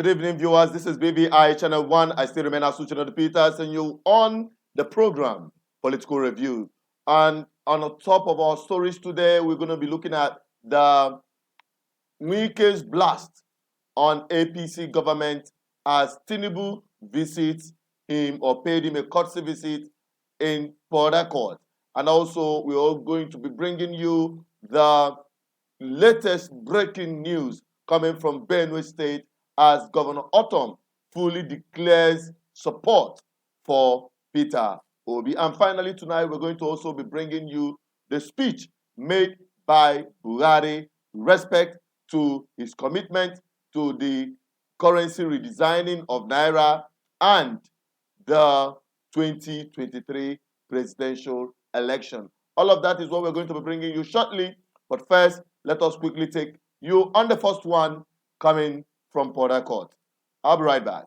Good evening, viewers. This is BVI Channel 1. I still remain Asuchino Peters, and you on the program, Political Review. And on the top of our stories today, we're going to be looking at the Wike's blast on APC government as Tinubu visits him or paid him a courtesy visit in Port Harcourt. And also, we're all going to be bringing you the latest breaking news coming from Benue State as Governor Ortom fully declares support for Peter Obi. And finally, tonight, we're going to also be bringing you the speech made by Buhari, respect to his commitment to the currency redesigning of Naira and the 2023 presidential election. All of that is what we're going to be bringing you shortly. But first, let us quickly take you on the first one coming from Port Harcourt. I'll be right back.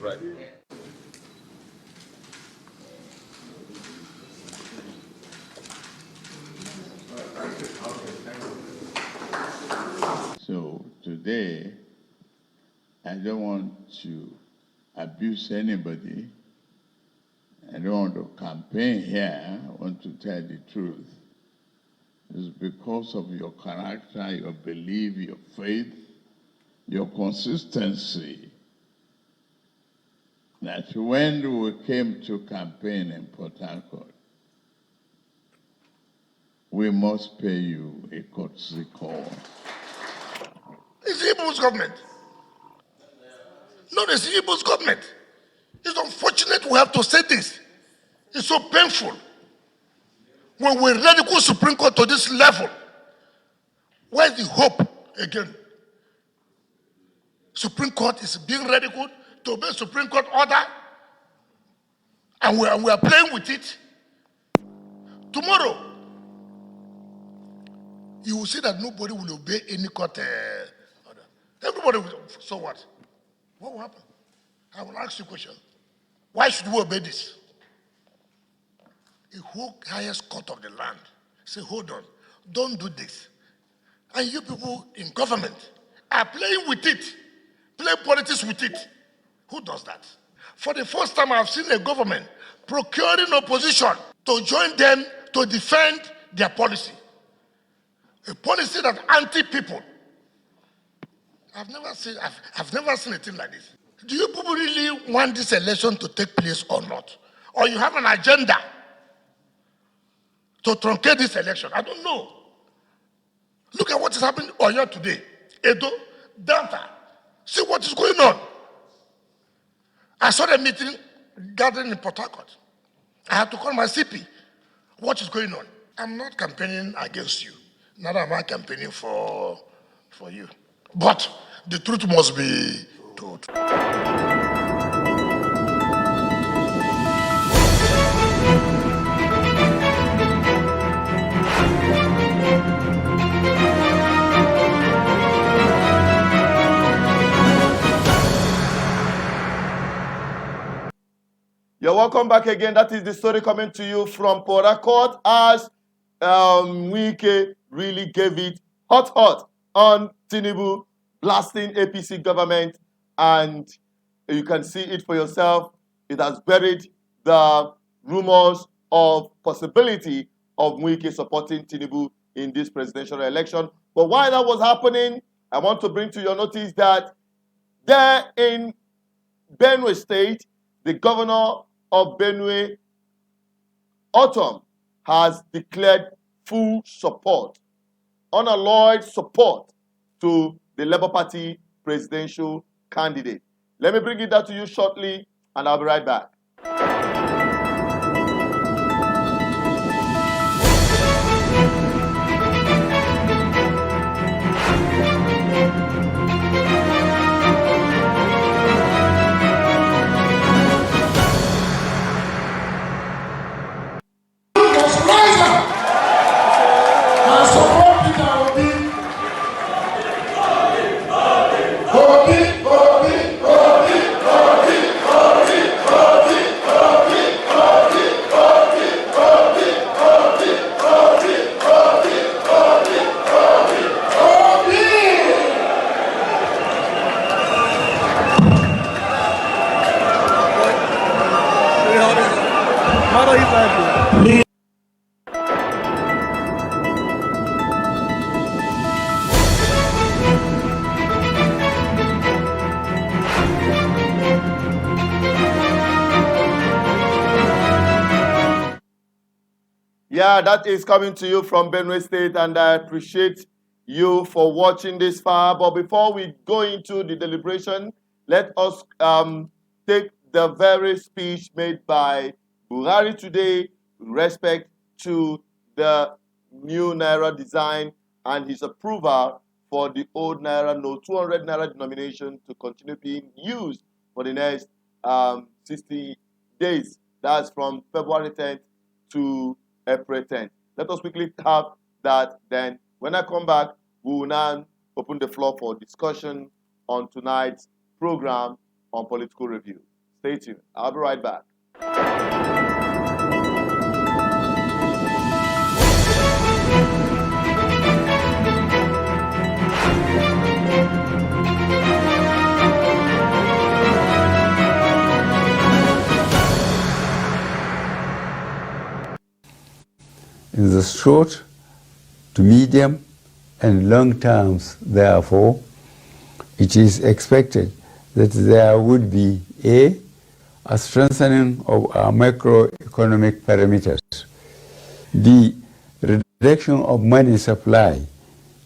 Right. So today, I don't want to abuse anybody. I don't want to campaign here. I want to tell the truth. It's because of your character, your belief, your faith, your consistency, that when we came to campaign in Port Harcourt, we must pay you a courtesy call. It's Igbo's government. No, it's Igbo's government. It's unfortunate we have to say this. It's so painful. When we ridicule Supreme Court to this level, where's the hope again? Supreme Court is being ridiculed to obey Supreme Court order, and we are playing with it. Tomorrow, you will see that nobody will obey any court order. Everybody will. So what? What will happen? I will ask you a question. Why should we obey this? The whole highest court of the land say, hold on, don't do this. And you people in government are playing with it, playing politics with it. Who does that? For the first time, I've seen a government procuring opposition to join them to defend their policy. A policy that anti-people. I've never seen a thing like this. Do you people really want this election to take place or not? Or you have an agenda to truncate this election? I don't know. Look at what is happening Oyo today. Edo, Delta. See what is going on. I saw the meeting gathering in Port Harcourt. I had to call my CP. What is going on? I'm not campaigning against you. Neither am I campaigning for you. But the truth must be told. You're welcome back again. That is the story coming to you from Port Harcourt as Wike really gave it hot on Tinubu blasting APC government, and you can see it for yourself. It has buried the rumors of possibility of Wike supporting Tinubu in this presidential election. But while that was happening, I want to bring to your notice that there in Benue State, the governor of Benue, Ortom, has declared full support, unalloyed support to the Labour Party presidential candidate. Let me bring it down to you shortly, and I'll be right back. Yeah, that is coming to you from Benue State, and I appreciate you for watching this far. But before we go into the deliberation, let us take the very speech made by Buhari today with respect to the new Naira design and his approval for the old Naira note, 200 Naira denomination, to continue being used for the next 60 days. That's from February 10th to April 10th. Let us quickly have that. Then, when I come back, we will now open the floor for discussion on tonight's program on political review. Stay tuned. I'll be right back. In the short to medium and long terms, therefore, it is expected that there would be a strengthening of our macroeconomic parameters, b, reduction of money supply,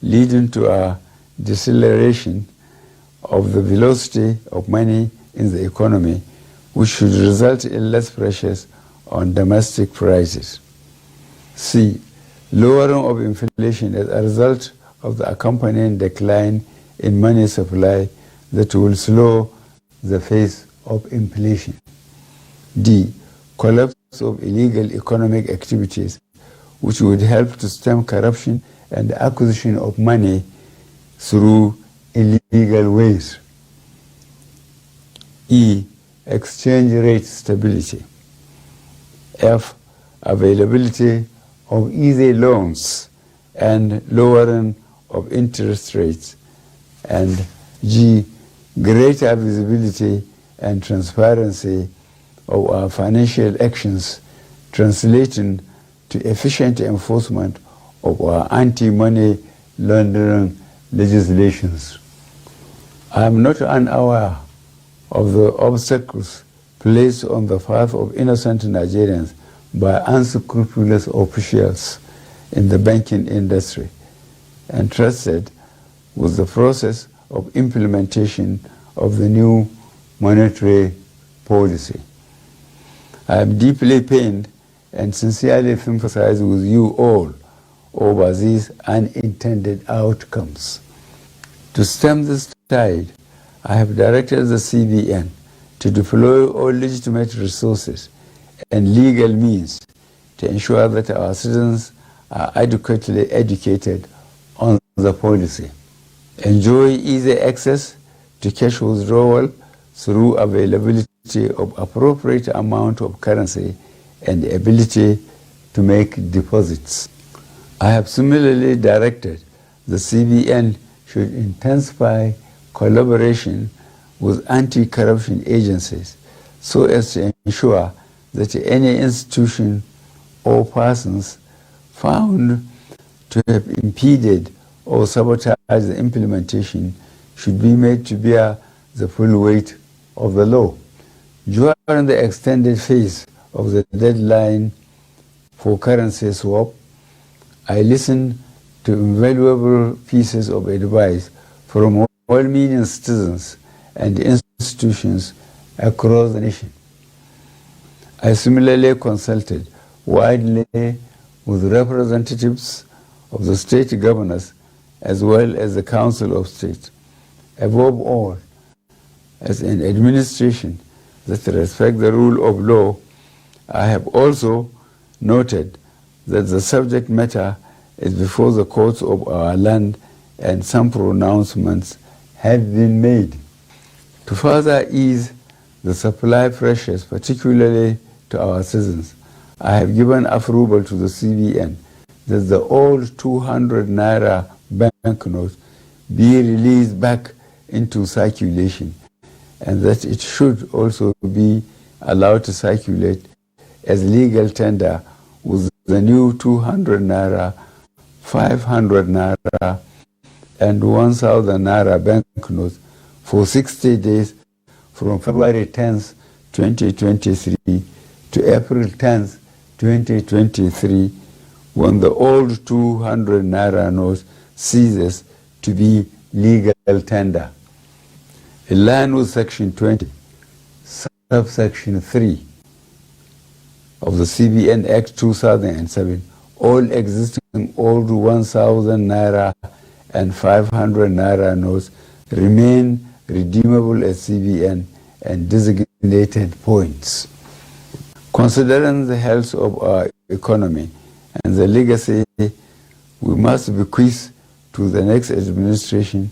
leading to a deceleration of the velocity of money in the economy, which should result in less pressures on domestic prices. C, lowering of inflation as a result of the accompanying decline in money supply that will slow the pace of inflation. D, collapse of illegal economic activities, which would help to stem corruption and the acquisition of money through illegal ways. E, exchange rate stability. F, availability of easy loans and lowering of interest rates. And G, greater visibility and transparency of our financial actions, translating to efficient enforcement of our anti-money laundering legislations. I am not unaware of the obstacles placed on the path of innocent Nigerians by unscrupulous officials in the banking industry, entrusted with the process of implementation of the new monetary policy. I am deeply pained and sincerely sympathize with you all over these unintended outcomes. To stem this tide, I have directed the CBN to deploy all legitimate resources and legal means to ensure that our citizens are adequately educated on the policy, enjoy easy access to cash withdrawal through availability of appropriate amount of currency and the ability to make deposits. I have similarly directed the CBN should intensify collaboration with anti-corruption agencies so as to ensure that any institution or persons found to have impeded or sabotaged the implementation should be made to bear the full weight of the law. During the extended phase of the deadline for currency swap, I listened to invaluable pieces of advice from well-meaning citizens and institutions across the nation. I similarly consulted widely with representatives of the state governors as well as the Council of State. Above all, as an administration that respects the rule of law, I have also noted that the subject matter is before the courts of our land and some pronouncements have been made. To further ease the supply pressures, particularly to our citizens, I have given approval to the CBN that the old 200 Naira banknote be released back into circulation, and that it should also be allowed to circulate as legal tender with the new 200 naira, 500 naira, and 1,000 naira banknotes for 60 days from February 10th, 2023 to April 10th, 2023, when the old 200 naira note ceases to be legal tender. In line with Section 20, subsection 3 of the CBN Act 2007, all existing old 1,000 naira and 500 naira notes remain redeemable at CBN and designated points. Considering the health of our economy and the legacy we must bequeath to the next administration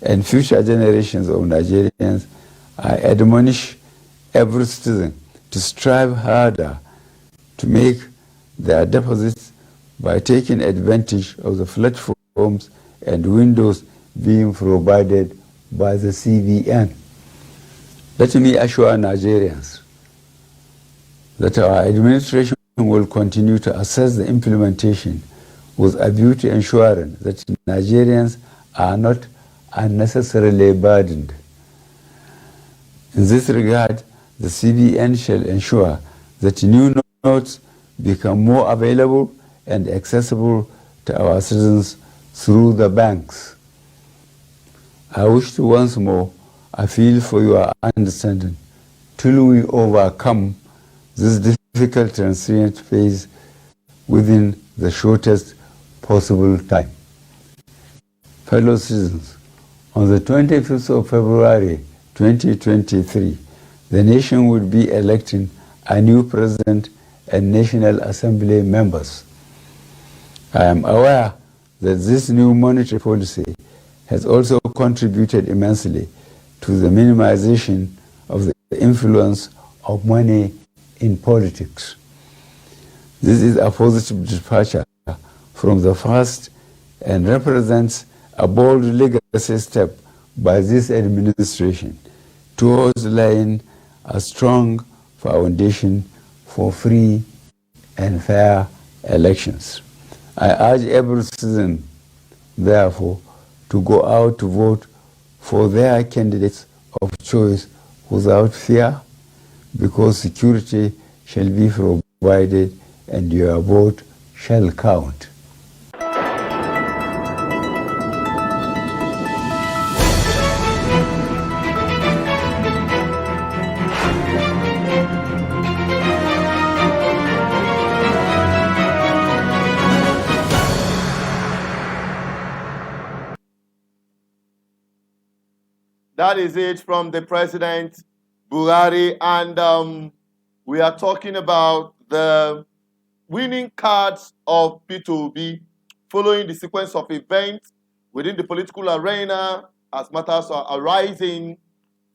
and future generations of Nigerians, I admonish every citizen to strive harder to make their deposits by taking advantage of the platforms and windows being provided by the CBN. Let me assure Nigerians that our administration will continue to assess the implementation with a view to ensuring that Nigerians are not unnecessarily burdened. In this regard, the CBN shall ensure that new notes become more available and accessible to our citizens through the banks. I wish to once more appeal for your understanding till we overcome this difficult transient phase within the shortest possible time. Fellow citizens, on the 25th of February 2023, the nation will be electing a new president and National Assembly members. I am aware that this new monetary policy has also contributed immensely to the minimization of the influence of money in politics. This is a positive departure from the past and represents a bold legacy step by this administration towards laying a strong foundation for free and fair elections. I urge every citizen, therefore, to go out to vote for their candidates of choice without fear, because security shall be provided and your vote shall count. That is it from the President Buhari, and we are talking about the winning cards of P2B following the sequence of events within the political arena as matters are arising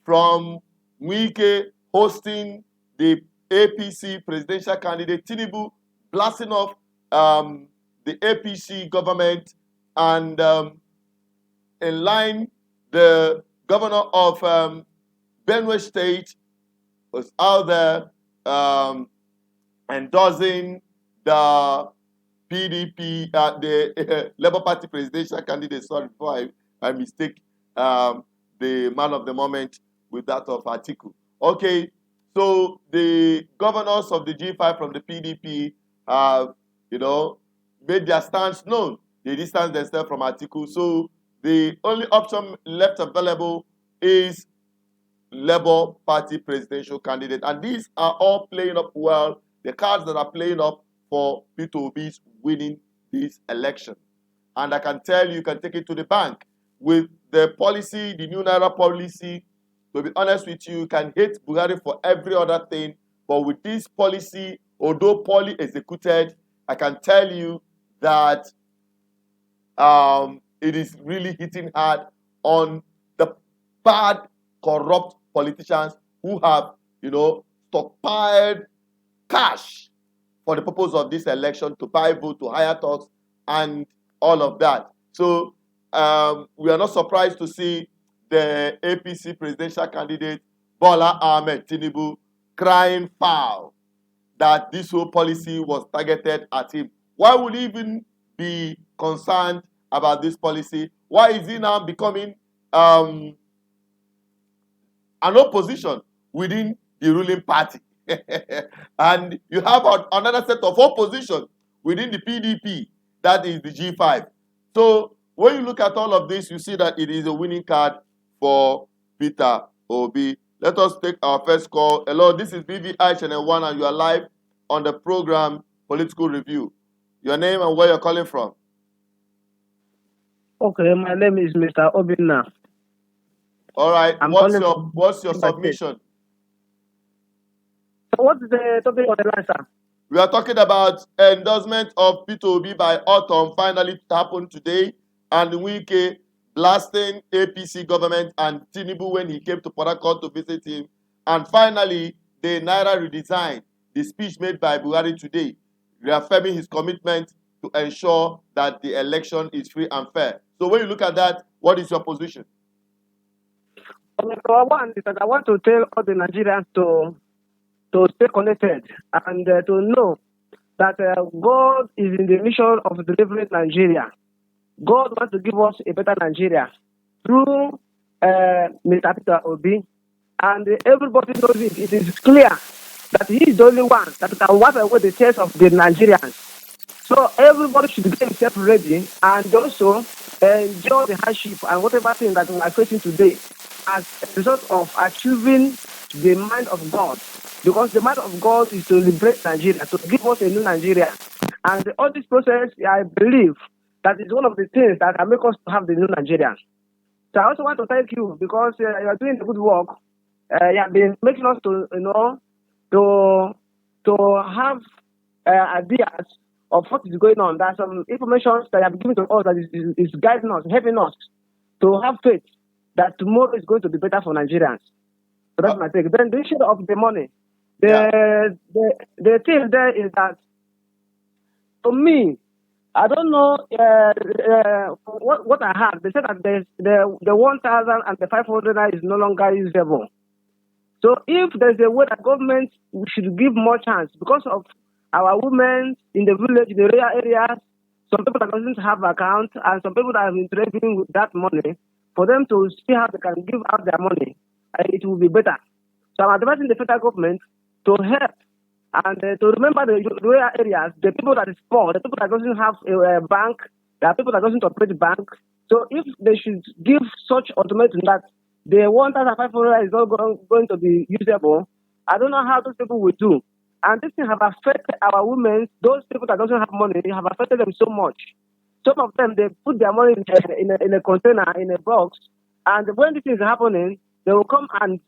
from Wike hosting the APC presidential candidate Tinubu, blasting off the APC government, and in line, the governor of Benue State was out there endorsing the PDP, the Labour Party presidential candidate. Sorry, before I mistake the man of the moment with that of Atiku. Okay, so the governors of the G5 from the PDP have, made their stance known. They distance themselves from Atiku. So the only option left available is Labour Party presidential candidate. And these are all playing up well, the cards that are playing up for P2B's winning this election. And I can tell you can take it to the bank. With the policy, the new Naira policy, to be honest with you can hate Buhari for every other thing. But with this policy, although poorly executed, I can tell you that it is really hitting hard on the bad, corrupt politicians who have, stockpiled cash for the purpose of this election to buy vote, to hire talks, and all of that. So we are not surprised to see the APC presidential candidate Bola Ahmed Tinubu crying foul. that this whole policy was targeted at him. Why would he even be concerned about this policy? Why is he now becoming an opposition within the ruling party? And you have another set of opposition within the PDP, that is the G5. So when you look at all of this, you see that it is a winning card for Peter Obi. Let us take our first call. Hello, this is BVI Channel 1 and you are live on the program Political Review. Your name and where you're calling from? Okay, my name is Mr. Obinna. All right. What's your submission? So what is the topic of the line, sir? We are talking about endorsement of Peter Obi by Ortom finally happened today, and Wike blasting APC government and Tinubu when he came to Port Harcourt to visit him, and finally the Naira redesign, the speech made by Buhari today, reaffirming his commitment to ensure that the election is free and fair. So when you look at that, what is your position? Number one is that I want to tell all the Nigerians to stay connected and to know that God is in the mission of delivering Nigeria. God wants to give us a better Nigeria through Mr. Peter Obi, and everybody knows it. It is clear that he is the only one that can wipe away the tears of the Nigerians. So everybody should get himself ready and also enjoy the hardship and whatever thing that we are facing today as a result of achieving the mind of God. Because the mind of God is to liberate Nigeria, to give us a new Nigeria. And all this process, I believe, that is one of the things that can make us to have the new Nigeria. So I also want to thank you because you are doing the good work. You have been making us to, to have ideas of what is going on. There are some information that you have given to us that is guiding us, helping us to have faith that tomorrow is going to be better for Nigerians. So that's my take. Then the issue of the money. The thing there is that, for me, I don't know what I heard. They said that the 1,000 and the 500 is no longer usable. So if there's a way that government should give more chance because of our women in the village, in the rural areas, some people that doesn't have account and some people that have been trading with that money, for them to see how they can give out their money, it will be better. So I'm advising the federal government to help and to remember the rural areas, the people that is poor, the people that doesn't have a bank, there are people that doesn't operate the bank. So if they should give such ultimatum that the 1,500 is not going to be usable, I don't know how those people will do. And this thing have affected our women, those people that doesn't have money, have affected them so much. Some of them, they put their money in a container, in a box, and when this is happening, they will come and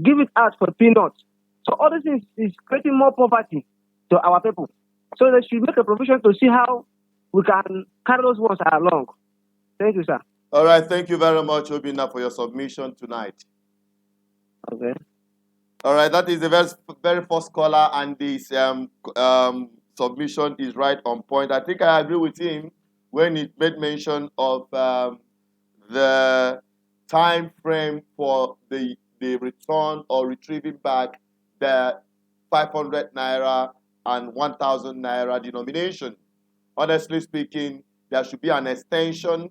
give it out for peanuts. So all this is creating more poverty to our people. So they should make a provision to see how we can carry those ones along. Thank you, sir. All right, thank you very much, Obinna, for your submission tonight. Okay. All right, that is the very first caller, and this submission is right on point. I think I agree with him when he made mention of the time frame for the return or retrieving back the 500 naira and 1,000 naira denomination. Honestly speaking, there should be an extension,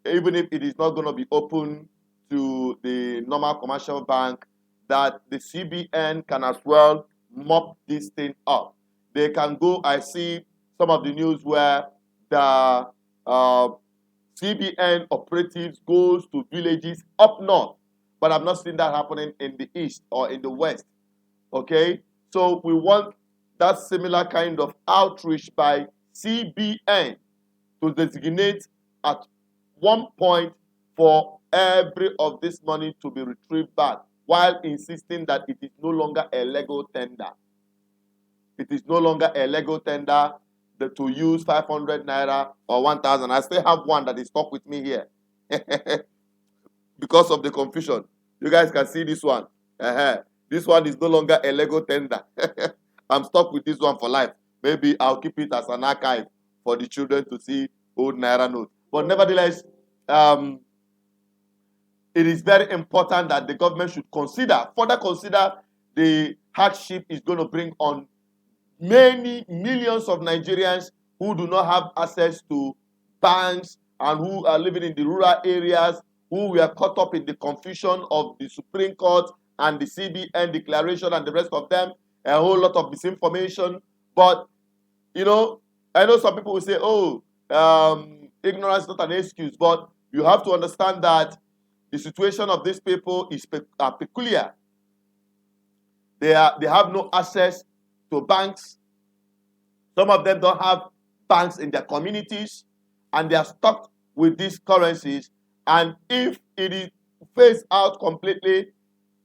even if it is not going to be open to the normal commercial bank, that the CBN can as well mop this thing up. They can go, I see some of the news where the CBN operatives goes to villages up north, but I've not seen that happening in the east or in the west. Okay, so we want that similar kind of outreach by CBN to designate at one point for every of this money to be retrieved back, while insisting that it is no longer a legal tender. It is no longer a legal tender to use 500 naira or 1,000. I still have one that is stuck with me here because of the confusion. You guys can see this one. This one is no longer a legal tender. I'm stuck with this one for life. Maybe I'll keep it as an archive for the children to see old Naira notes. But nevertheless, it is very important that the government should further consider the hardship is going to bring on many millions of Nigerians who do not have access to banks and who are living in the rural areas, who were caught up in the confusion of the Supreme Court and the CBN declaration and the rest of them, a whole lot of misinformation. But, you know, I know some people will say, oh, ignorance is not an excuse, but you have to understand that the situation of these people is peculiar. They have no access to banks. Some of them don't have banks in their communities, and they are stuck with these currencies. And if it is phased out completely,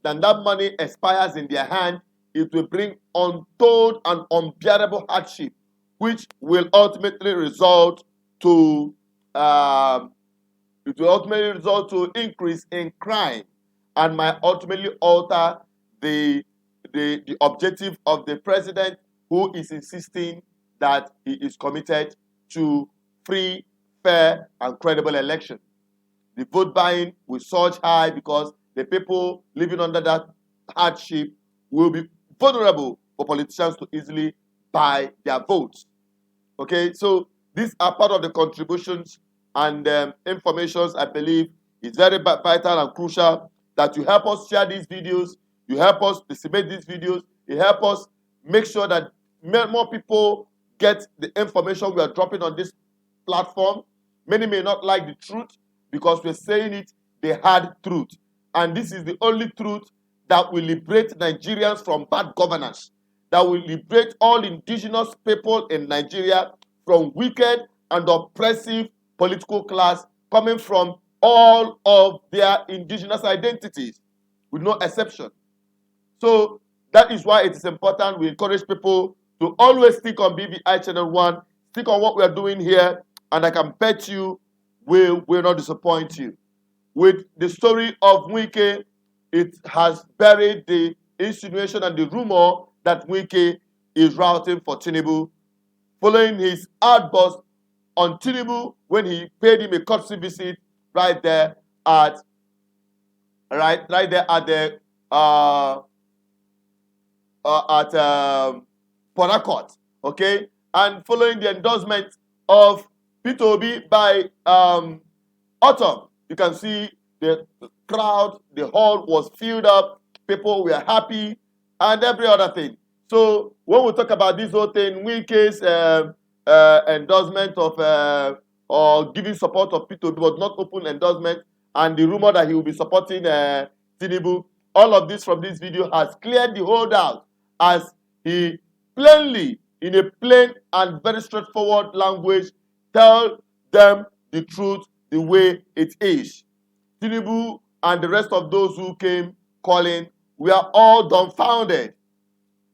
then that money expires in their hand. It will bring untold and unbearable hardship, which will ultimately result to increase in crime, and might ultimately alter the objective of the president, who is insisting that he is committed to free, fair, and credible election. The vote buying will surge high because the people living under that hardship will be vulnerable for politicians to easily buy their votes. Okay, so these are part of the contributions and informations I believe is very vital and crucial that you help us share these videos, you help us disseminate these videos, you help us make sure that more people get the information we are dropping on this platform. Many may not like the truth because we're saying it the hard truth. And this is the only truth that will liberate Nigerians from bad governance, that will liberate all indigenous people in Nigeria from wicked and oppressive political class coming from all of their indigenous identities, with no exception. So that is why it is important we encourage people to always stick on BVI Channel 1, stick on what we are doing here, and I can bet you we will not disappoint you. With the story of Wike, it has buried the insinuation and the rumor that Wike is routing for Tinubu, following his outburst on Tinubu when he paid him a courtesy visit right there at Harcourt, okay, and following the endorsement of Peter Obi by Ortom. You can see the crowd, the hall was filled up, people were happy, and every other thing. So when we talk about this whole thing, Wike's endorsement of or giving support of Peter Obi was not open endorsement, and the rumor that he will be supporting Tinubu, all of this from this video has cleared the whole doubt, as he plainly, in a plain and very straightforward language, tell them the truth the way it is. Tinubu and the rest of those who came calling, we are all dumbfounded.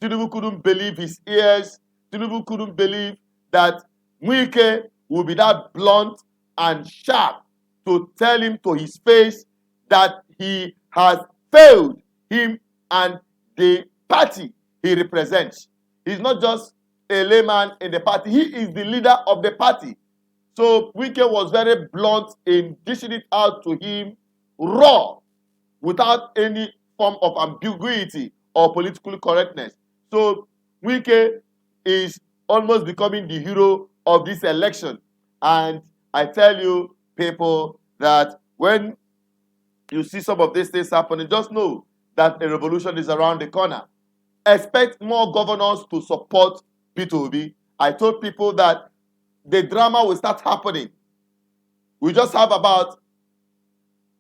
Tinubu couldn't believe his ears. Tinubu couldn't believe that Wike will be that blunt and sharp to tell him to his face that he has failed him and the party he represents. He's not just a layman in the party, he is the leader of the party. So Wike was very blunt in dishing it out to him raw, without any form of ambiguity or political correctness. So Wike is almost becoming the hero of this election. And I tell you, people, that when you see some of these things happening, just know that a revolution is around the corner. Expect more governors to support Peter Obi. I told people that the drama will start happening. We just have about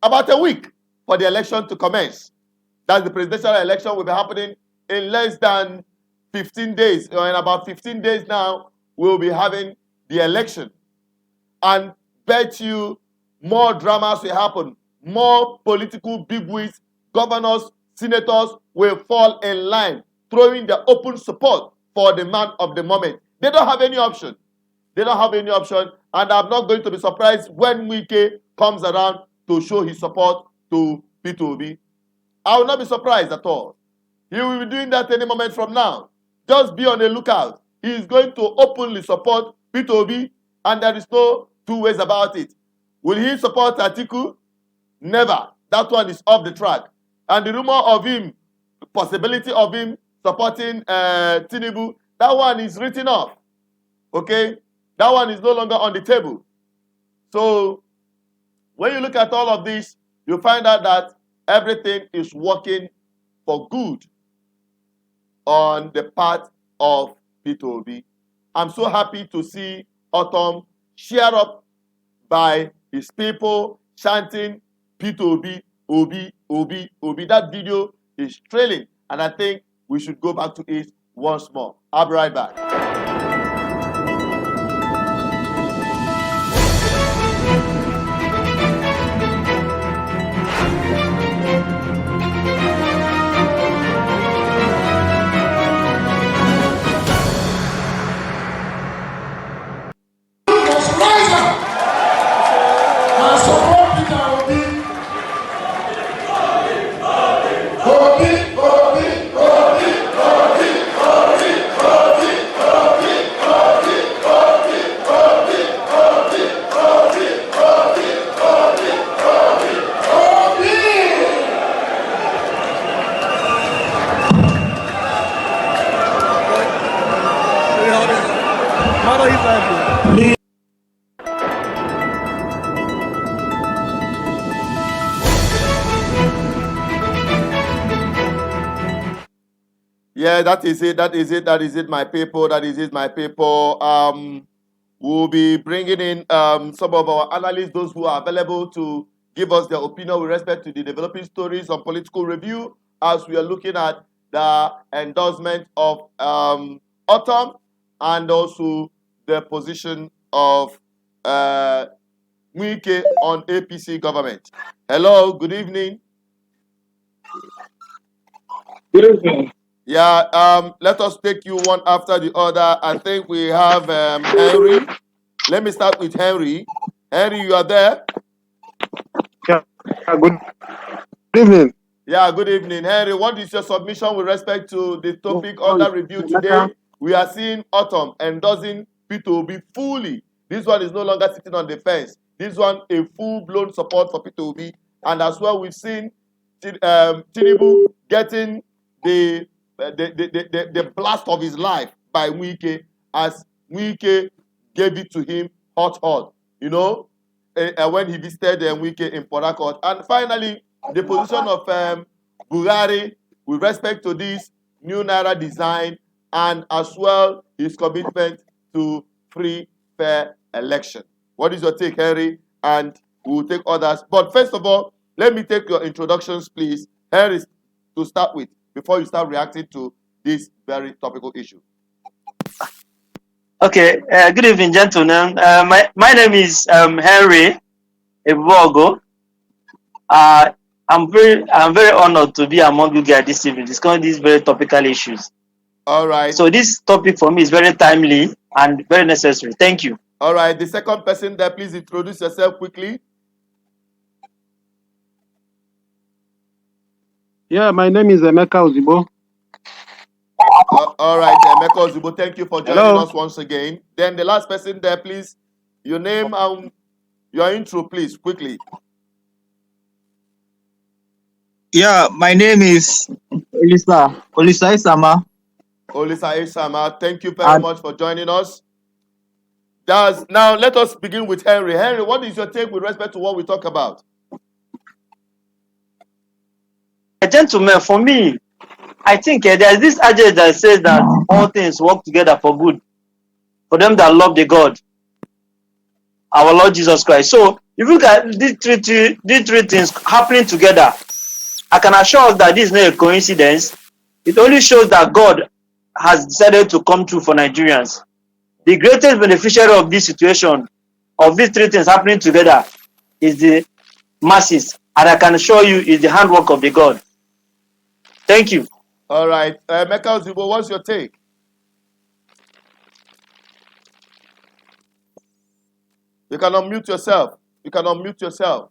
a week for the election to commence. That's the presidential election will be happening in less than 15 days. In about 15 days now, we'll be having the election. And bet you more dramas will happen. More political bigwigs, governors, senators will fall in line, throwing their open support for the man of the moment. They don't have any option. They don't have any option, and I'm not going to be surprised when Wike comes around to show his support to Peter Obi. I will not be surprised at all. He will be doing that any moment from now. Just be on the lookout. He is going to openly support Peter Obi, and there is no two ways about it. Will he support Atiku? Never. That one is off the track. And the rumor of him, possibility of him supporting Tinubu, that one is written off. Okay? That one is no longer on the table. So when you look at all of this, you find out that everything is working for good on the part of Peter Obi. I'm so happy to see Ortom cheered up by his people chanting Peter Obi, Obi, Obi, Obi. That video is trailing, and I think we should go back to it once more. I'll be right back. Yeah, that is it. That is it. That is it, my people. That is it, my people. We'll be bringing in some of our analysts, those who are available to give us their opinion with respect to the developing stories on political review, as we are looking at the endorsement of Ortom and also the position of Wike on APC government. Hello, good evening. Good evening. Yeah, let us take you one after the other. I think we have Henry. Let me start with Henry. Henry, you are there? Yeah, good evening. Yeah, good evening. Henry, what is your submission with respect to the topic under review today? We are seeing Ortom endorsing Peter Obi fully. This one is no longer sitting on the fence. This one, a full-blown support for Peter Obi. And as well, we've seen Tinubu getting the blast of his life by Wike, as Wike gave it to him hot, you know, when he visited Wike in Port Harcourt. And finally, the position of Buhari with respect to this new Naira design, and as well his commitment to free, fair election. What is your take, Henry? And we will take others. But first of all, let me take your introductions, please. Henry, to start with, before you start reacting to this very topical issue. Okay, good evening, gentlemen. My name is Henry Ebuogo. I'm very honored to be among you guys this evening discussing these very topical issues. All right. So this topic for me is very timely and very necessary. Thank you. All right. The second person there, please introduce yourself quickly. Yeah, my name is Emeka Ozibo. All right, Emeka Ozibo, thank you for joining us once again. Then the last person there, please. Your name and your intro, please, quickly. Yeah, my name is Olisa Isama. Olisa Isama, thank you very much for joining us. Now, let us begin with Henry. Henry, what is your take with respect to what we talk about? Gentlemen, for me, I think there's this adage that says that all things work together for good for them that love the God, our Lord Jesus Christ. So if you look at these three things happening together, I can assure us that this is not a coincidence. It only shows that God has decided to come through for Nigerians. The greatest beneficiary of this situation, of these three things happening together, is the masses. And I can assure you is the handwork of the God. Thank you. All right. Emeka Ozibo, what's your take? You can unmute yourself. You can unmute yourself.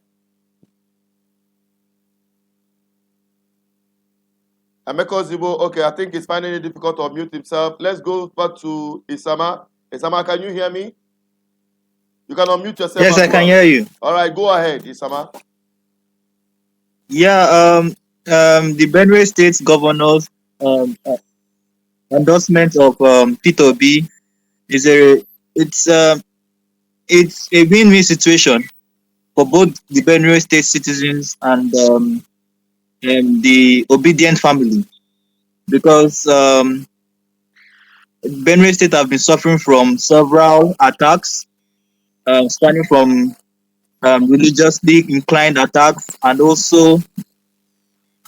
Emeka Ozibo, okay, I think he's finding it difficult to unmute himself. Let's go back to Isama. Isama, can you hear me? You can unmute yourself. Yes, I can hear you. All right, go ahead, Isama. Yeah, the Benue State governors endorsement of Peter B is it's a win-win situation for both the Benue State citizens and the obedient family, because Benue State have been suffering from several attacks, starting from religiously inclined attacks and also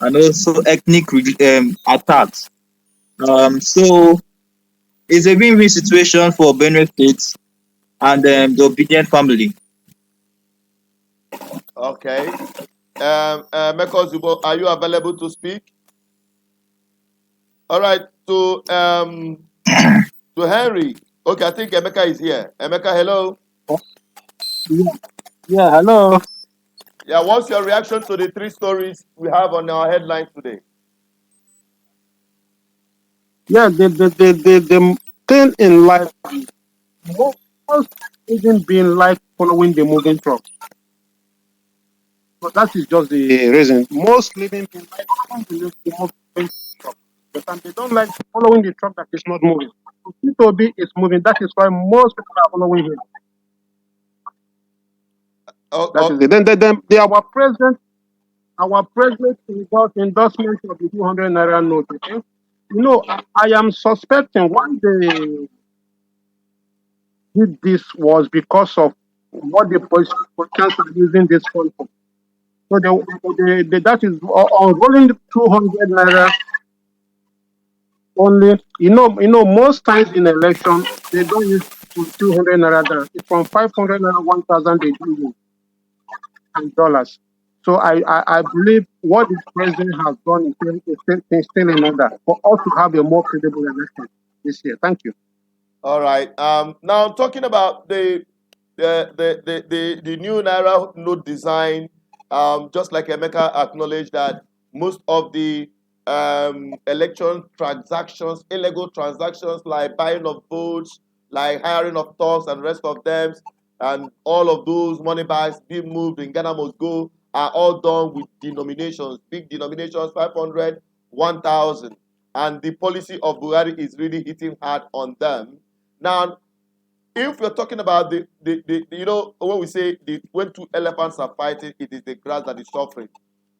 ethnic attacks. So it's a win-win situation for Benue State and the obedient family. Okay. Meko Zubo, are you available to speak? All right. To Henry. Okay, I think Emeka is here. Emeka, hello. Yeah, hello. Yeah, what's your reaction to the three stories we have on our headline today? Yeah, the thing in life, most isn't being like following the moving truck. But that is just the reason. Most living people like following the moving truck. But they don't like following the truck that is not moving. P2B is moving. That is why most people are following him. That is it. Then our president endorsement of the 200 Naira note. Okay? You know, I am suspecting one day did this was because of what the politicians are using this fund for. So that is unrolling 200 Naira only. You know, most times in election they don't use 200 Naira there. It's from 500 Naira, 1,000 they do use and dollars. So I believe what the president has done is still in order for us to have a more credible election this year. Thank you. All right. Now talking about the new Naira note design, just like Emeka acknowledged that most of the election transactions, illegal transactions like buying of votes, like hiring of thugs and rest of them, and all of those money bags being moved in Ghana must go are all done with denominations, big denominations, 500, 1,000. And the policy of Buhari is really hitting hard on them. Now, if you're talking about the you know, when we say when two elephants are fighting, it is the grass that is suffering.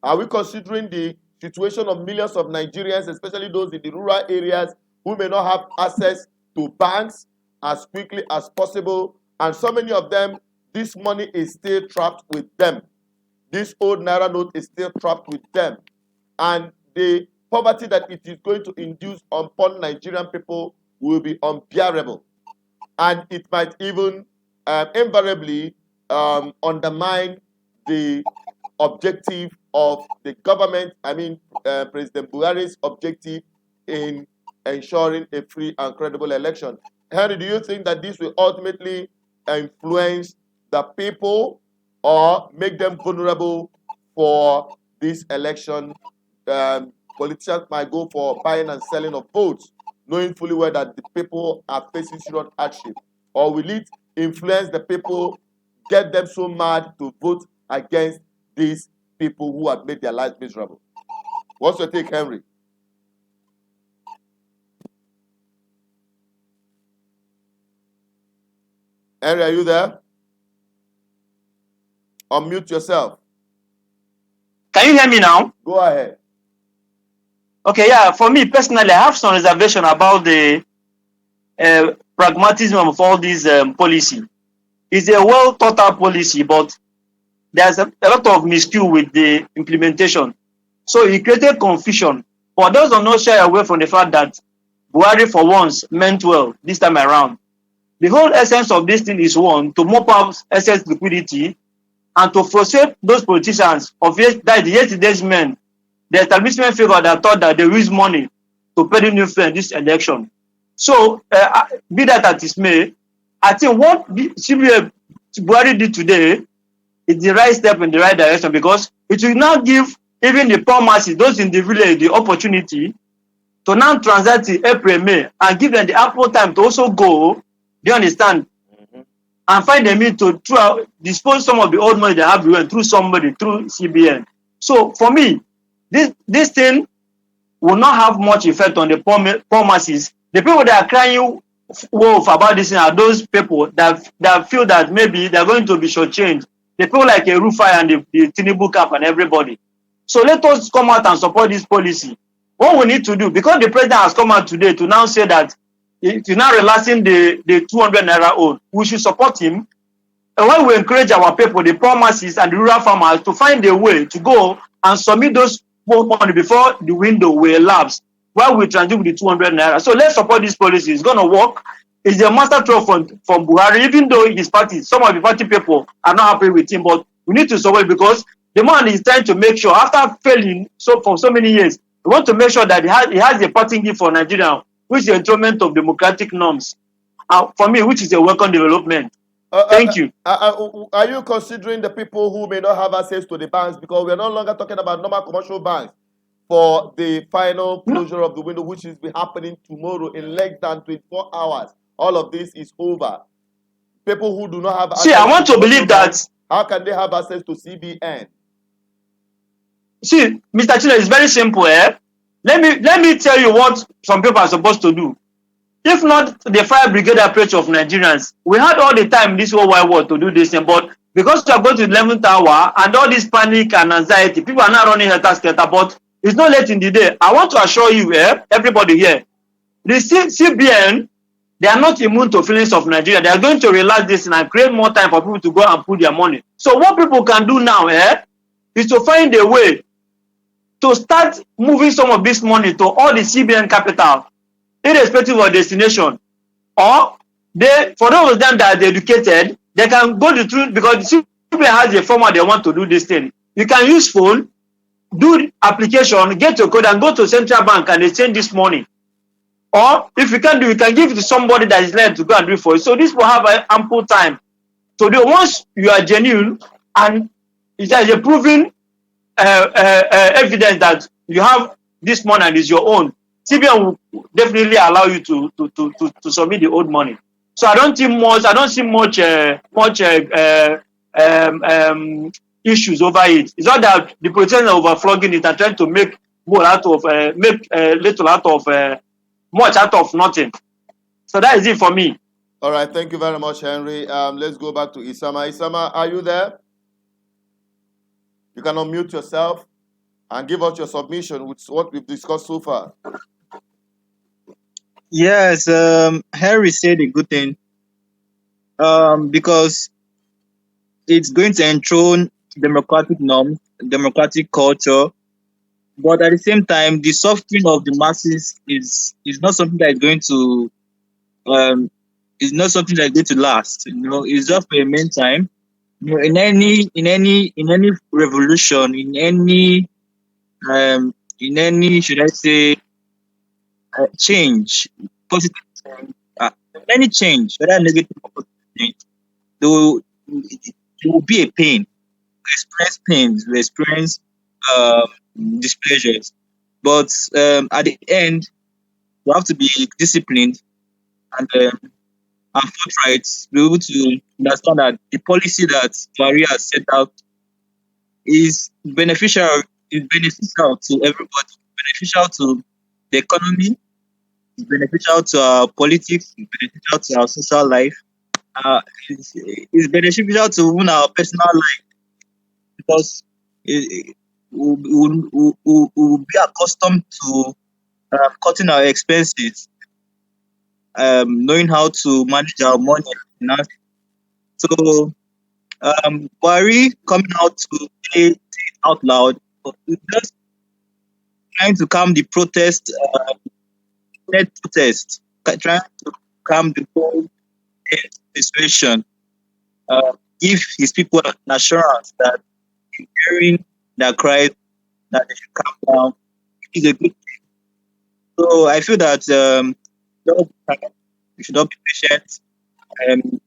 Are we considering the situation of millions of Nigerians, especially those in the rural areas who may not have access to banks as quickly as possible? And so many of them, this money is still trapped with them. This old Naira note is still trapped with them. And the poverty that it is going to induce upon Nigerian people will be unbearable. And it might even invariably undermine the objective of the government, President Buhari's objective in ensuring a free and credible election. Henry, do you think that this will ultimately influence the people or make them vulnerable for this election? Politicians might go for buying and selling of votes, knowing fully well that the people are facing serious hardship? Or will it influence the people, get them so mad to vote against these people who have made their lives miserable? What's your take, Henry? Henry, are you there? Unmute yourself. Can you hear me now? Go ahead. Okay, yeah. For me personally, I have some reservation about the pragmatism of all these policy. It's a well thought out policy, but there's a lot of miscue with the implementation. So it created confusion. For those who are not shy away from the fact that Buhari for once meant well this time around. The whole essence of this thing is one, to mop up excess liquidity and to frustrate those politicians of yesterday's men, the establishment figure that thought that they use money to pay the new friend this election. So, be that as it may, I think what Buhari did today is the right step in the right direction, because it will now give even the poor masses, those in the village, the opportunity to now transact in April, May, and give them the ample time to also go, do you understand, and find a means to dispose some of the old money they have through somebody, through CBN. So for me, this thing will not have much effect on the poor masses. The people that are crying wolf about this thing are those people that feel that maybe they're going to be shortchanged. They feel like a Rufai and the Tinubu cap and everybody. So let us come out and support this policy. What we need to do, because the president has come out today to now say that he's now relaxing the 200 naira old, we should support him. And when we encourage our people, the poor masses and the rural farmers, to find a way to go and submit those money before the window will elapse, while we transit with the 200 naira. So let's support this policy. It's going to work. It's a master stroke from Buhari, even though his party, some of the party people are not happy with him, but we need to support it because the man is trying to make sure, after failing for so many years, we want to make sure that he has a parting gift for Nigeria, which is the enthronement of democratic norms. For me, which is a welcome development. Thank you. Are you considering the people who may not have access to the banks? Because we are no longer talking about normal commercial banks for the final closure of the window, which is happening tomorrow in less than 24 hours. All of this is over. People who do not have access. See, I want to believe that. How can they have access to CBN? See, Mr. Chile, it's very simple. Let me tell you what some people are supposed to do. If not the fire brigade approach of Nigerians, we had all the time in this whole wide world to do this thing, but because we are going to the 11th hour and all this panic and anxiety, people are not running helter-skelter, but it's not late in the day. I want to assure you, everybody here, the CBN, they are not immune to feelings of Nigeria. They are going to realize this and create more time for people to go and put their money. So what people can do now is to find a way to start moving some of this money to all the CBN capital, irrespective of destination. Or for those of them that are educated, they can go the truth because the CBN has a format they want to do this thing. You can use phone, do application, get your code, and go to central bank and exchange this money. Or if you can do, you can give it to somebody that is led to go and do it for you. So this will have ample time. So once you are genuine and it has a proven evidence that you have this money and it's your own, CBN will definitely allow you to submit the old money. So I don't see much issues over it. It's not that the politicians are overflogging it and trying to make more out of little out of much out of nothing. So that is it for me. All right, thank you very much, Henry. Let's go back to Isama. Isama, are you there? You can unmute yourself and give us your submission with what we've discussed so far. Yes, Harry said a good thing. Because it's going to enthrone democratic norms, democratic culture, but at the same time, the suffering of the masses is not something that is going to last. It's just for a meantime. In any revolution, in any should I say change, positive change, any change, whether negative or positive change, there will be a pain. We experience pains, we experience displeasures, but at the end, you have to be disciplined and forthright, be able to understand that the policy that Buhari has set out is beneficial to everybody, beneficial to the economy, it's beneficial to our politics, it's beneficial to our social life, it's beneficial to even our personal life, because we'll be accustomed to cutting our expenses, knowing how to manage our money. So, Buhari coming out to say it out loud, just trying to calm the protest, trying to calm the whole situation, give his people an assurance that hearing their cries, that they should calm down, is a good thing. So I feel that you should not be patient.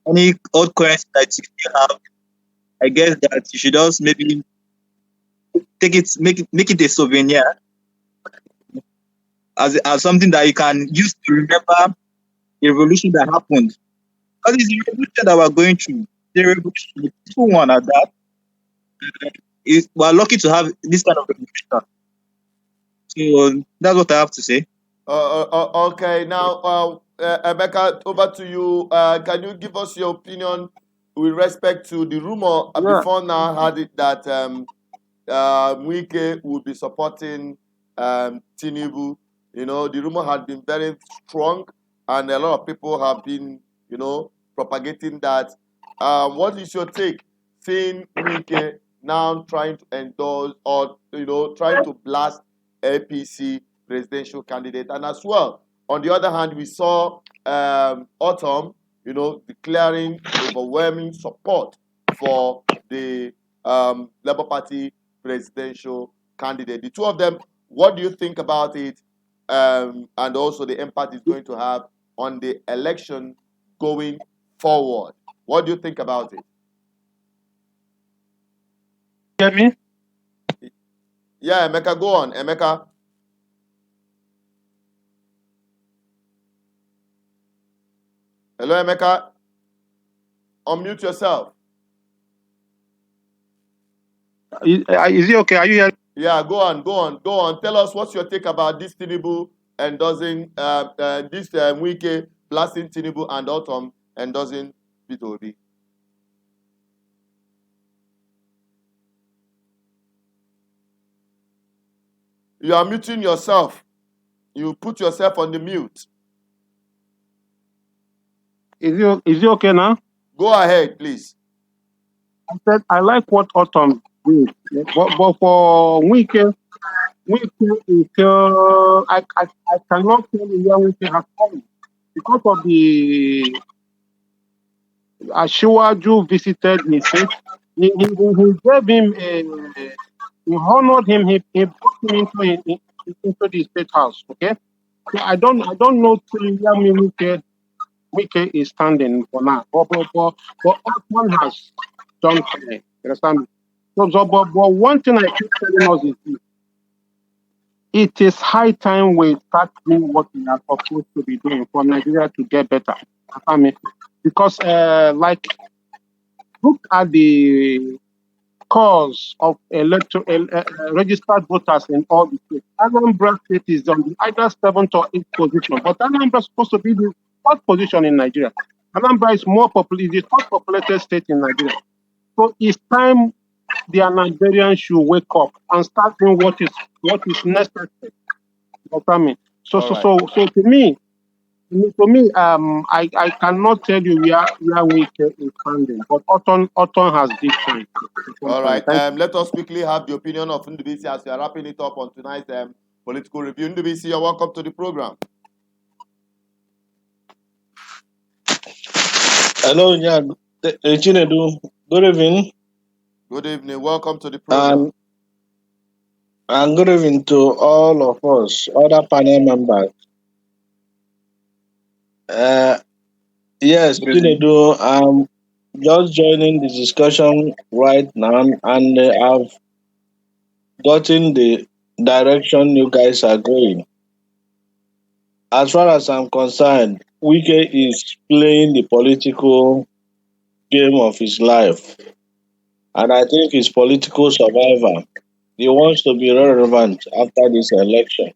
Any old currency that you still have, I guess that you should also maybe take it, make it a souvenir, as something that you can use to remember the revolution that happened. Because it's the revolution that we're going through. The revolution, the peaceful one at that. We're lucky to have this kind of revolution. So that's what I have to say. Okay, now, Emeka, over to you. Can you give us your opinion with respect to the rumor Yeah, before now had it that Wike would be supporting Tinubu? You know, the rumor had been very strong, and a lot of people have been, propagating that. What is your take, seeing Wike now trying to endorse or trying to blast APC presidential candidate, and as well on the other hand, we saw Ortom, declaring overwhelming support for the Labour Party presidential candidate. The two of them, what do you think about it? And also the impact it's going to have on the election going forward. What do you think about it? get me? Yeah, Emeka, go on. Emeka. Hello, Emeka. Unmute yourself. Is it okay? Are you here? Yeah, go on. Tell us what's your take about this Tinubu endorsing this Wike blasting Tinubu and Ortom endorsing Peter Obi. You are muting yourself. You put yourself on the mute. Is it okay now? Go ahead, please. I said I like what Autumn did, but for Wike is I cannot tell you where Wike has come because of the Ashiwaju visited his state. He gave him he honored him. He put him into the state house. Okay, so I don't know where Wike is standing for now. But Osman has done fine. You understand me? But one thing I keep telling us is this. It is high time we start doing what we are supposed to be doing for Nigeria to get better. I mean, because look at the cause of registered voters in all the states. Anambra State is on the either 7th or 8th position, but Anambra is supposed to be the 4th position in Nigeria. Anambra is the third populated state in Nigeria. So it's time the Nigerians should wake up and start doing what is necessary. You know me? So to me, I cannot tell you where Wike is standing, but Orton has this point. All right. Let us quickly have the opinion of Ndubisi as we are wrapping it up on tonight's political review. Ndubisi, you're welcome to the program. Hello, yeah, Chinedu. Good evening. Good evening. Welcome to the program. And good evening to all of us, other panel members. Yes, Chinedu, I'm just joining the discussion right now, and I've gotten the direction you guys are going. As far as I'm concerned, Wike is playing the political game of his life, and I think he's political survivor. He wants to be relevant after this election.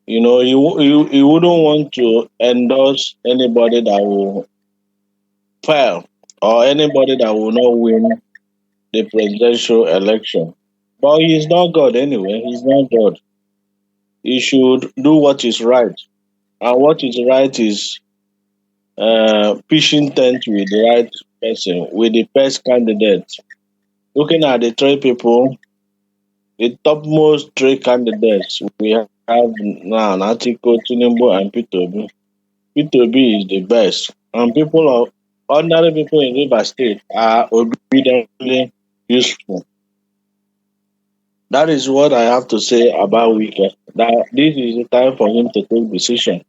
You know, he wouldn't want to endorse anybody that will fail or anybody that will not win the presidential election. But he's not God anyway. He's not God. He should do what is right. And what is right is pitching tent with the right person, with the best candidate. Looking at the three people, the topmost three candidates we have now, Atiko, Tinubu, and Peter Obi. Peter Obi is the best, and ordinary people in River State are obediently useful. That is what I have to say about Wike. That this is the time for him to take decision.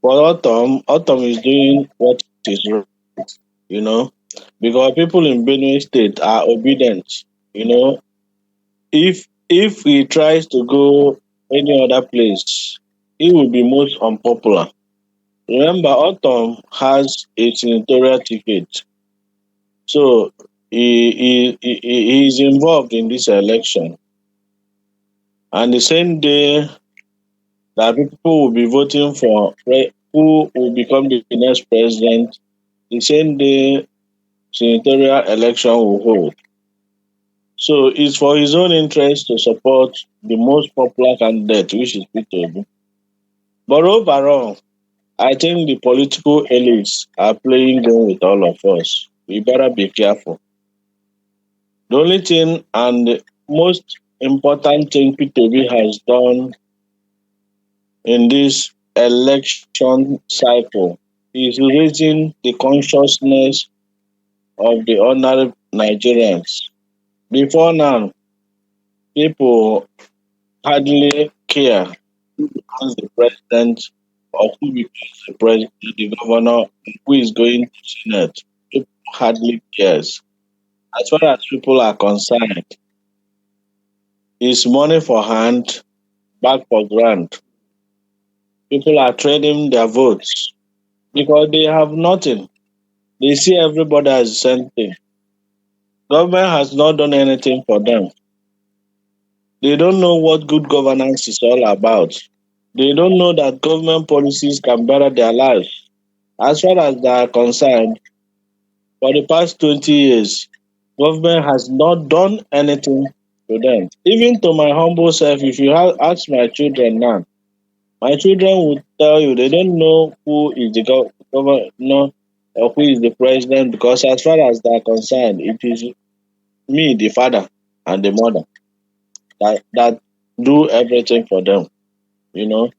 For Autumn is doing what is right, you know, because people in Benue State are obedient. You know, if he tries to go any other place, he will be most unpopular. Remember, Ortom has a senatorial ticket, so he is involved in this election. And the same day that people will be voting for who will become the next president, the same day senatorial election will hold. So it's for his own interest to support the most popular candidate, which is Peter Obi. But overall, I think the political elites are playing game with all of us. We better be careful. The only thing and the most important thing Peter Obi has done in this election cycle is raising the consciousness of the ordinary Nigerians. Before now, people hardly care who becomes the president or who becomes the president, the governor, who is going to Senate. People hardly cares. As far as people are concerned, it's money for hand, back for grant. People are trading their votes because they have nothing. They see everybody as the same thing. Government has not done anything for them. They don't know what good governance is all about. They don't know that government policies can better their lives. As far as they are concerned, for the past 20 years, government has not done anything to them. Even to my humble self, if you ask my children now, my children would tell you they don't know who is the governor or who is the president because as far as they are concerned, it is me, the father, and the mother that do everything for them, you know.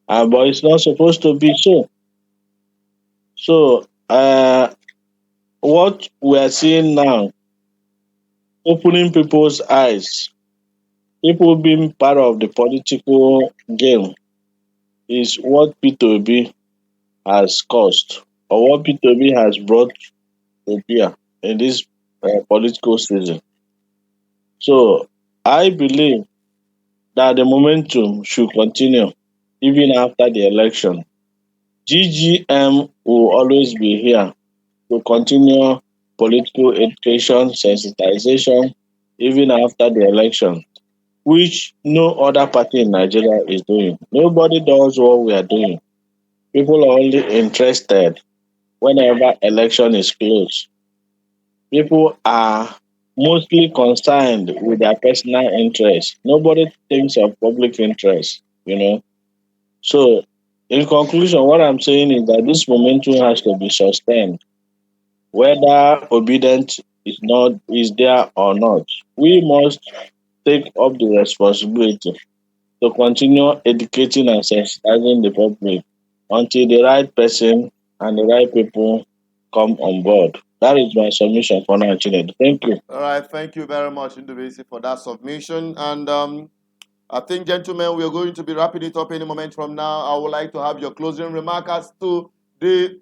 But it's not supposed to be so. So, what we are seeing now, opening people's eyes, people being part of the political game, is what P2B has caused, or what P2B has brought to bear in this political season. So, I believe that the momentum should continue even after the election. GGM will always be here to continue political education, sensitization, even after the election, which no other party in Nigeria is doing. Nobody does what we are doing. People are only interested whenever election is close. People are mostly concerned with their personal interest. Nobody thinks of public interest, you know. So, in conclusion, what I'm saying is that this momentum has to be sustained, whether obedience is there or not. We must take up the responsibility to continue educating and sensitizing the public until the right person and the right people come on board. That is my submission for now, Chinedu. Thank you. All right, thank you very much, Indovisi, for that submission. And I think, gentlemen, we are going to be wrapping it up any moment from now. I would like to have your closing remark as to the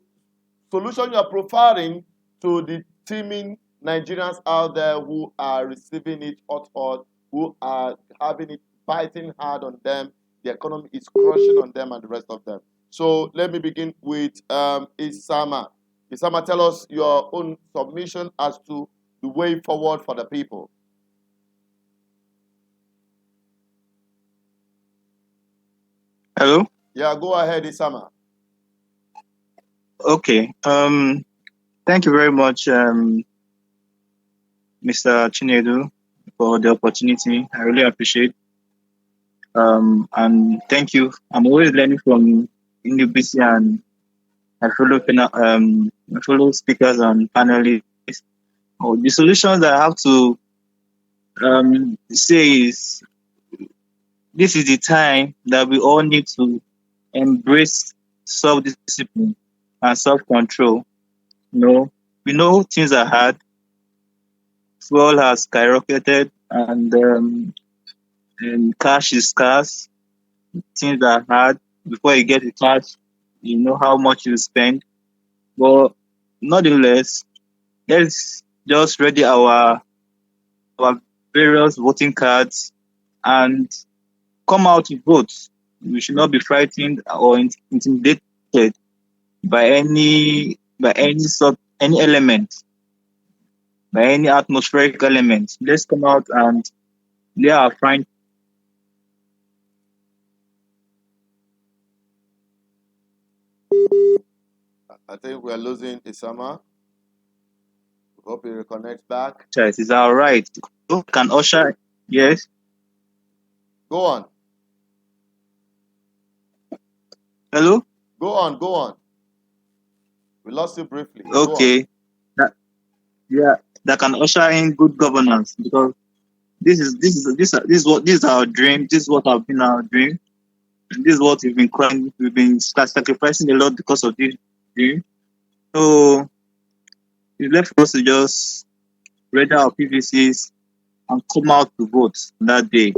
solution you are profiling to the teeming Nigerians out there who are receiving it hot, who are having it biting hard on them. The economy is crushing on them and the rest of them. So let me begin with Isama. Isama, tell us your own submission as to the way forward for the people. Hello? Yeah, go ahead, Isama. Okay. Thank you very much, Mr. Chinedu, for the opportunity. I really appreciate. And thank you. I'm always learning from NUBC and my fellow speakers and panelists. The solutions that I have to say is this is the time that we all need to embrace self-discipline and self-control. We know things are hard. Fuel has skyrocketed and cash is scarce. Things are hard. Before you get the cash, you know how much you spend. But nonetheless, let's just ready our various voting cards and come out to vote. We should not be frightened or intimidated by any element, by any atmospheric element. Let's come out and lay our fine I think we're losing Isama. Hope he reconnects back. Yes, is that all right? Can usher? Yes. Go on. Hello. Go on. Go on. We lost you briefly. Go on. Okay. That can usher in good governance, because this is our dream. This is what have been our dream. And this is what we've been crying. We've been sacrificing a lot because of this dream. So it's left for us to just read our PVCs and come out to vote that day.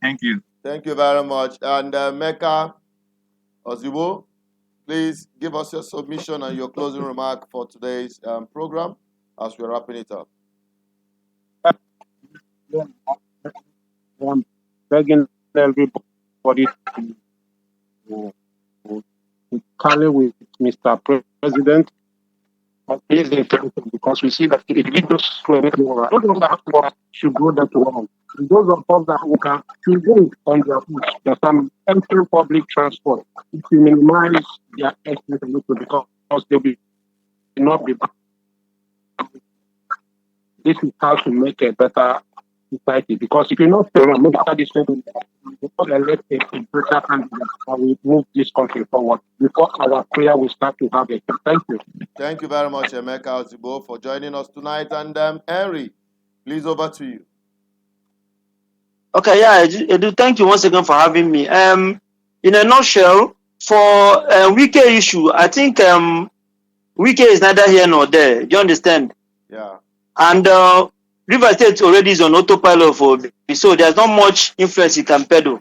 Thank you. Thank you very much. And Mecca Ozibo, please give us your submission and your closing remark for today's program as we're wrapping it up. I'm begging everybody to tally with Mr. President because we see that it leads us to a better world. Those of us that have to work should go there to work. Those of us that who can should go on their foot. There's some entering public transport to minimize their expense a little because they will not be. This is how to make a better society, because if you're not maybe after this thing, elect a better candidate and we move this country forward before our prayer will start to have a. Thank you. Thank you very much, Emeka Ozibo, for joining us tonight. And Henry, please over to you. Okay, yeah, Edu, thank you once again for having me. In a nutshell, for Wike issue, I think Wike is neither here nor there. Do you understand? Yeah. And River State already is on autopilot for so there's not much influence he can peddle.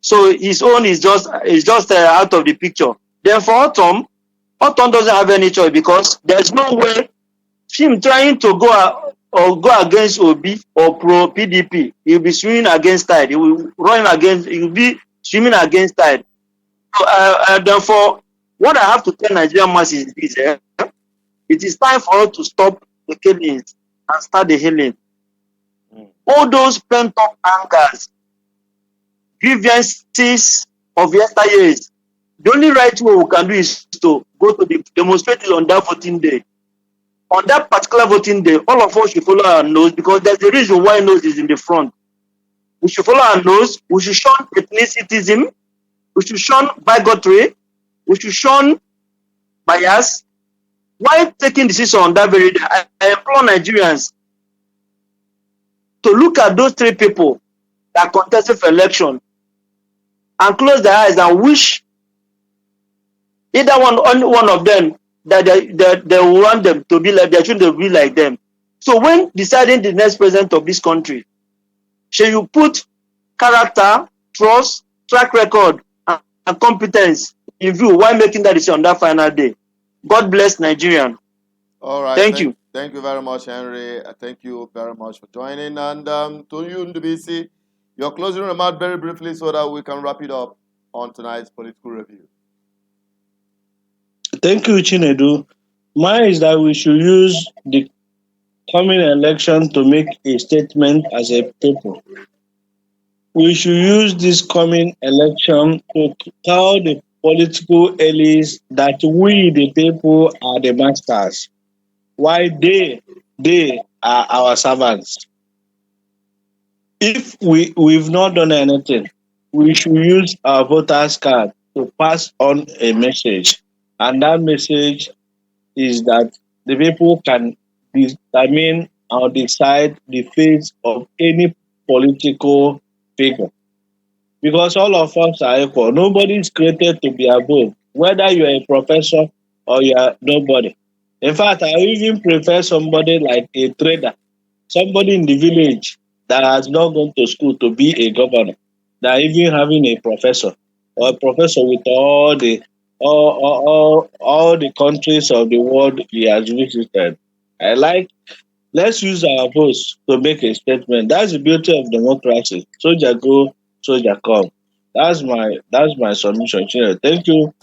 So his own is just out of the picture. Then for Ortom doesn't have any choice, because there's no way him trying to go against Obi or pro PDP. He'll be swimming against tide. He will be swimming against tide. So therefore, what I have to tell Nigerian masses is this: it is time for us to stop the killings and start the healing. All those pent up angers, grievances of yesteryears, the only right way we can do is to go to the demonstrators on that voting day. On that particular voting day, all of us should follow our nose, because there's a reason why nose is in the front. We should follow our nose. We should shun ethnicism. We should shun bigotry. We should shun bias. While taking decision on that very day, I implore Nigerians to look at those three people that contested for election and close their eyes and wish either one of them that they want them to be like their children to be like them. So when deciding the next president of this country, shall you put character, trust, track record, and competence in view while making that decision on that final day? God bless Nigerian. All right. Thank you. Thank you very much, Henry. Thank you very much for joining. And to you, Ndubisi, your closing remark very briefly so that we can wrap it up on tonight's political review. Thank you, Chinedu. Mine is that we should use the coming election to make a statement as a people. We should use this coming election to tell the political elites that we, the people, are the masters, while they are our servants. If we've not done anything, we should use our voters card to pass on a message. And that message is that the people can determine or decide the fate of any political figure. Because all of us are equal. Nobody is created to be above, whether you're a professor or you're nobody. In fact, I even prefer somebody like a trader, somebody in the village that has not gone to school to be a governor, than even having a professor or a professor with all the countries of the world he has visited. Let's use our votes to make a statement. That's the beauty of democracy. Soldier go, soldier come. That's my submission. Thank you.